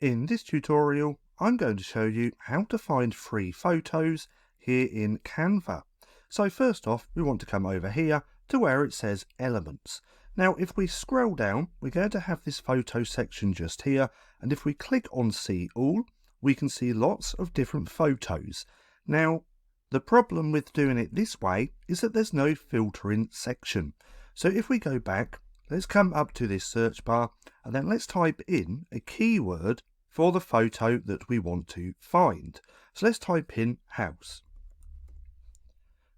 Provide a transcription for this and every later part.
In this tutorial, I'm going to show you how to find free photos here in Canva. So first off, we want to come over here to where it says Elements. Now, if we scroll down, we're going to have this photo section just here. And if we click on See All, we can see lots of different photos. Now, the problem with doing it this way is that there's no filtering section. So if we go back, let's come up to this search bar and then let's type in a keyword for the photo that we want to find. So let's type in house.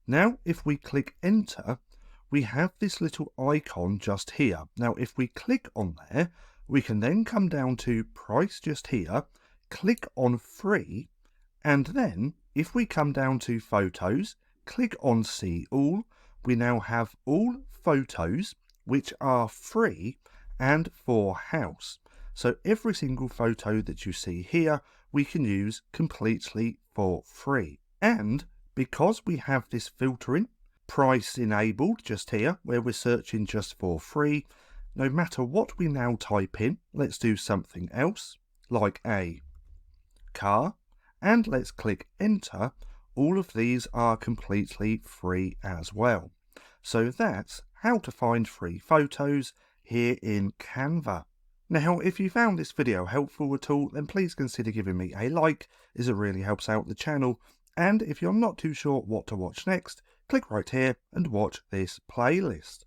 Now, if we click enter, we have this little icon just here. Now, if we click on there, we can then come down to price just here, click on free, and then if we come down to photos, click on see all, we now have all photos which are free and for house. So every single photo that you see here, we can use completely for free. And because we have this filtering, price enabled just here, where we're searching just for free, no matter what we now type in, let's do something else, like a car, and let's click enter, all of these are completely free as well. So that's how to find free photos here in Canva. Now, if you found this video helpful at all, then please consider giving me a like, as it really helps out the channel. And if you're not too sure what to watch next, click right here and watch this playlist.